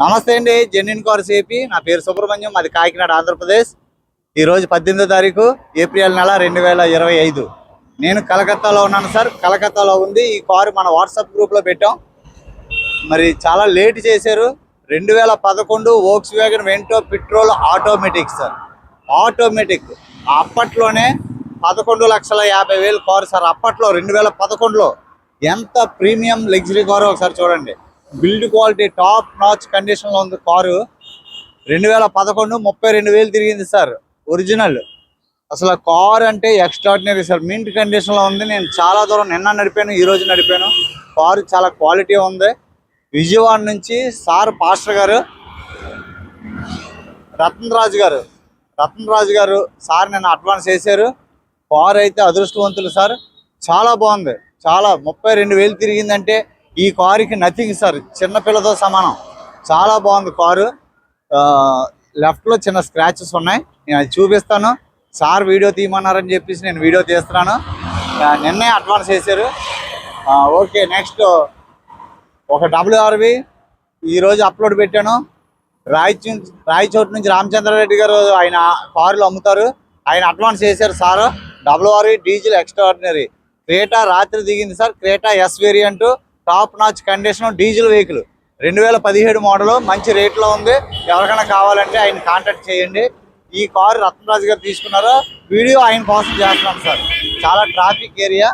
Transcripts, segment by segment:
నమస్తే అండి, genuine cars AP. నా పేరు సుబ్రహ్మణ్యం, అది కాకినాడ, ఆంధ్రప్రదేశ్. ఈరోజు 18వ తారీఖు ఏప్రిల్ నెల 2025. నేను కలకత్తాలో ఉన్నాను సార్. కలకత్తాలో ఉంది ఈ కారు. మన వాట్సాప్ గ్రూప్లో పెట్టాం. మరి చాలా లేట్ చేశారు. 2011 Volkswagen Vento petrol automatic sir. Automatic అప్పట్లోనే 11,50,000 కారు సార్. అప్పట్లో 2011లో ఎంత ప్రీమియం లగ్జరీ కారు ఒకసారి చూడండి. బిల్డ్ క్వాలిటీ టాప్ నాచ్ కండిషన్లో ఉంది కారు. 2011 32,000 తిరిగింది సార్. ఒరిజినల్. అసలు కార్ అంటే ఎక్స్ట్రాడినరీ సార్. మింట్ కండిషన్లో ఉంది. నేను చాలా దూరం నిన్న నడిపాను, ఈరోజు నడిపాను. కారు చాలా క్వాలిటీ ఉంది. విజయవాడ నుంచి సార్ పాస్టర్ గారు రతన్ రాజు గారు సార్ నిన్న అడ్వాన్స్ చేశారు. కారు అయితే అదృష్టవంతులు సార్. చాలా బాగుంది. చాలా 32,000 తిరిగిందంటే ఈ కారుకి నథింగ్ సార్. చిన్నపిల్లతో సమానం. చాలా బాగుంది కారు. లెఫ్ట్లో చిన్న స్క్రాచెస్ ఉన్నాయి, నేను అది చూపిస్తాను. సార్ వీడియో తీయమన్నారని చెప్పేసి నేను వీడియో తీస్తున్నాను. నిన్నే అడ్వాన్స్ చేశారు. ఓకే, నెక్స్ట్ ఒక WRV ఈరోజు అప్లోడ్ పెట్టాను. రాయచోటు నుంచి రామచంద్రారెడ్డి గారు ఆయన కారులు అమ్ముతారు. ఆయన అడ్వాన్స్ చేశారు sir. WRV diesel extraordinary. Creta రాత్రి దిగింది sir. Creta yes variant, top notch condition, diesel vehicle. 2017 model. మంచి రేట్లో ఉంది. ఎవరికైనా కావాలంటే ఆయన కాంటాక్ట్ చేయండి. ఈ కారు రత్నరాజు గారు తీసుకున్నారు. వీడియో ఆయన కోసం చేస్తున్నాం సార్. చాలా traffic area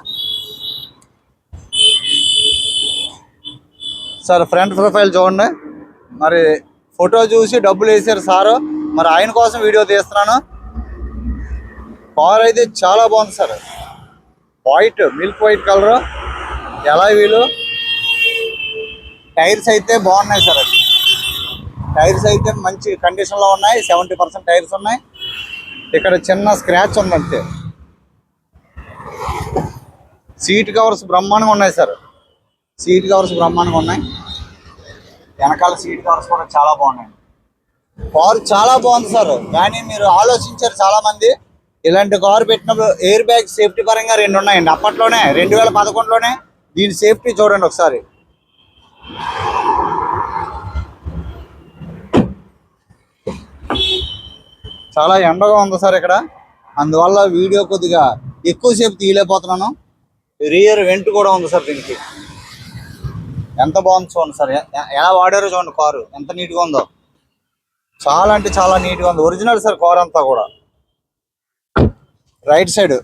sir. Front profile చూడండి. మరి ఫోటో చూసి డబ్బులు వేసారు సారు. మరి ఆయన కోసం వీడియో తీస్తున్నాను. కార్ అయితే చాలా బాగుంది sir. White, milk white colour. ఎలా వీలు. టైర్స్ అయితే బాగున్నాయి సార్. టైర్స్ అయితే మంచి కండిషన్లో ఉన్నాయి. 70% టైర్స్ ఉన్నాయి. ఇక్కడ చిన్న స్క్రాచ్ ఉందంటే. సీట్ కవర్స్ బ్రహ్మాండంగా ఉన్నాయి సార్. సీట్ కవర్స్ బ్రహ్మాండంగా ఉన్నాయి. వెనకాల సీట్ కవర్స్ కూడా చాలా బాగున్నాయి. కారు చాలా బాగుంది సార్. కానీ మీరు ఆలోచించారు చాలామంది, ఇలాంటి కారు పెట్టినప్పుడు ఎయిర్ బ్యాగ్ సేఫ్టీ పరంగా 2 ఉన్నాయండి. అప్పట్లోనే 2011లోనే దీని సేఫ్టీ చూడండి ఒకసారి. చాలా ఎండగా ఉంది సార్ ఇక్కడ. అందువల్ల వీడియో కొద్దిగా ఎక్కువసేపు తీయలేకపోతున్నాను. రియర్ వెంట్ కూడా ఉంది సార్. దీనికి ఎంత బాగుంది చూడండి సార్. ఎలా వాడారో చూడండి. కారు ఎంత నీట్గా ఉందో. చాలా అంటే చాలా నీట్గా ఉంది. ఒరిజినల్ సార్ కారు అంతా కూడా. రైట్ సైడ్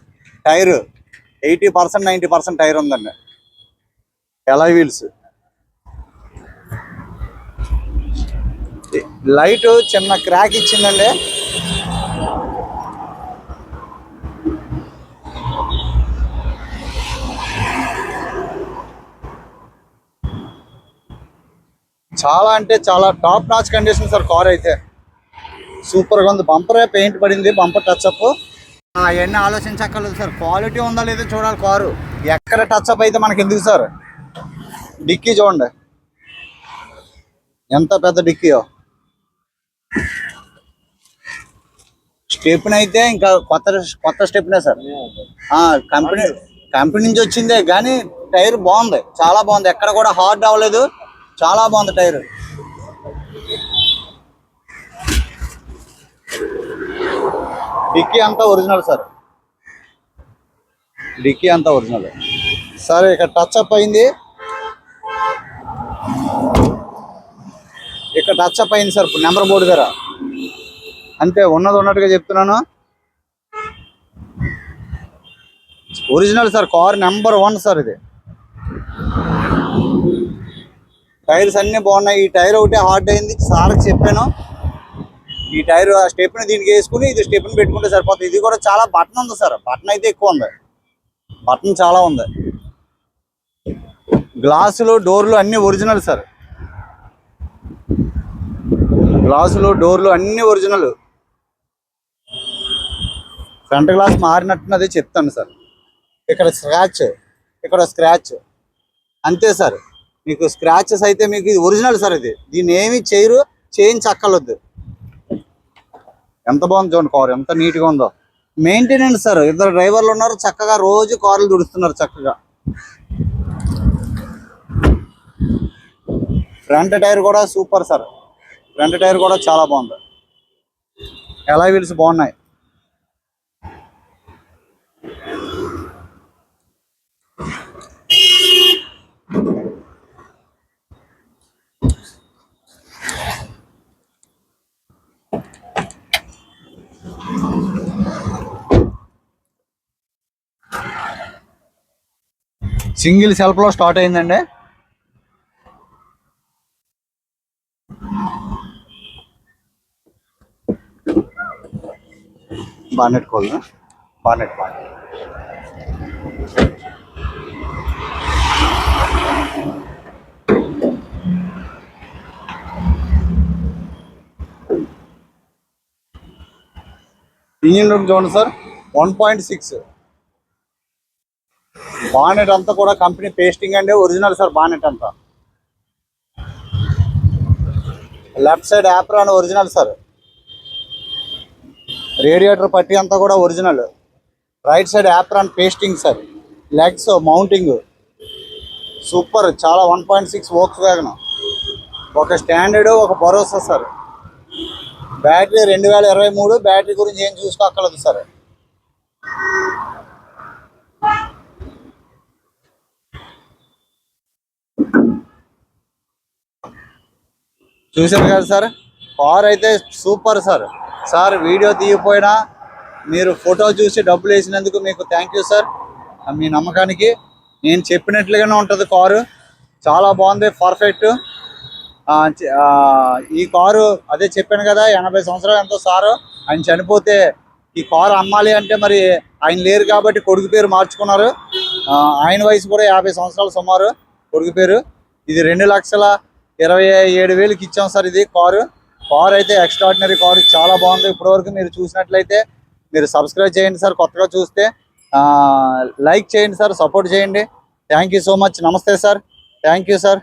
టైరు 80% 90% టైర్ ఉందండి. ఎలా వీల్స్. లైట్ చిన్న క్రాక్ ఇచ్చిందండి. చాలా అంటే చాలా top notch condition sir. Car అయితే సూపర్గా ఉంది. బంపరే పెయింట్ పడింది, బంపర్ టచ్అప్. అవన్నీ ఆలోచించక్కర్లేదు సార్. క్వాలిటీ ఉందా లేదో చూడాలి కారు. ఎక్కడ టచ్అప్ అయితే మనకి ఎందుకు సార్. డిక్కీ చూడండి ఎంత పెద్ద డిక్కీయో. స్టెప్ని అయితే ఇంకా కొత్త స్టెప్నే సార్. కంపెనీ నుంచి వచ్చిందే. కానీ టైర్ బాగుంది, చాలా బాగుంది. ఎక్కడ కూడా హార్డ్ అవ్వలేదు. చాలా బాగుంది టైర్. డిక్కీ అంతా ఒరిజినల్ సార్. డిక్కీ అంతా ఒరిజినల్ సార్. ఇక్కడ టచ్అప్ అయింది. ఇక్కడ టచ్అప్ అయింది సార్. నెంబర్ బోర్డు దగ్గర అంతే. ఉన్నట్టుగా చెప్తున్నాను. Original sir. Car number 1 sir. ఇది టైర్స్ అన్నీ బాగున్నాయి. ఈ టైర్ ఒకటే హార్డ్ అయింది. సార్కి చెప్పాను ఈ టైర్ ఆ స్టెప్ని దీనికి వేసుకుని ఇది స్టెప్ని పెట్టుకుంటే సరిపోతుంది. ఇది కూడా చాలా బటన్ ఉంది సార్. బటన్ అయితే ఎక్కువ ఉంది. బటన్ చాలా ఉంది. గ్లాసులు డోర్లు అన్నీ ఒరిజినల్ సార్. గ్లాసులు డోర్లు అన్నీ ఒరిజినల్. ఫ్రంట్ గ్లాస్ మారినట్టున్నది చెప్తాను సార్. ఇక్కడ స్క్రాచ్ అంతే సార్. మీకు స్క్రాచెస్ అయితే మీకు ఇది ఒరిజినల్ సార్. దీన్ని ఏమీ చేయించక్కర్లేదు. ఎంత బాగుంది చూడండి కారు. ఎంత నీట్గా ఉందో. Maintenance sir. 2 డ్రైవర్లు ఉన్నారు. చక్కగా రోజు కార్లు తుడుస్తున్నారు చక్కగా. ఫ్రంట్ టైర్ కూడా సూపర్ సార్. ఫ్రంట్ టైర్ కూడా చాలా బాగుంది. అలాయ్ వీల్స్ బాగున్నాయి. సింగిల్ సెల్ఫ్లో స్టార్ట్ అయిందండి. Bonnet coal bonnet engine room చూడండి సార్. 1.6 బానెట్ అంతా కూడా కంపెనీ పేస్టింగ్ అండి, ఒరిజినల్ సార్. బానెట్ అంతా left side apron original sir. Radiator పట్టి అంతా కూడా original. Right side apron pasting sir. Legs mounting super, చాలా. 1.6 వోక్స్ వ్యాగన్, ఒక స్టాండర్డ్, ఒక భరోసా సార్. బ్యాటరీ 2023. బ్యాటరీ గురించి ఏం చూసుకోక్కర్లేదు సార్. చూశారు కదా సార్, కార్ అయితే సూపర్ సార్. సార్ వీడియో తీయకపోయినా మీరు ఫోటో చూసి డబ్బులు వేసినందుకు మీకు థ్యాంక్ యూ సార్. మీ నమ్మకానికి నేను చెప్పినట్లుగానే ఉంటుంది కారు. చాలా బాగుంది, పర్ఫెక్ట్. ఈ కారు అదే చెప్పాను కదా, 80 సంవత్సరాలు ఎంతో సారు. ఆయన చనిపోతే ఈ కారు అమ్మాలి అంటే మరి ఆయన లేరు కాబట్టి కొడుకు పేరు మార్చుకున్నారు. ఆయన వయసు కూడా 50 సంవత్సరాలు సుమారు. కొడుకు పేరు. ఇది 2,27,000కి ఇచ్చాం సార్. ఇది కారు అయితే ఎక్స్ట్రాడినరీ కారు, చాలా బాగుంది. ఇప్పటివరకు మీరు చూసినట్లయితే మీరు సబ్స్క్రైబ్ చేయండి సార్. కొత్తగా చూస్తే లైక్ చేయండి సార్, సపోర్ట్ చేయండి. Thank you so much. నమస్తే సార్. Thank you sir.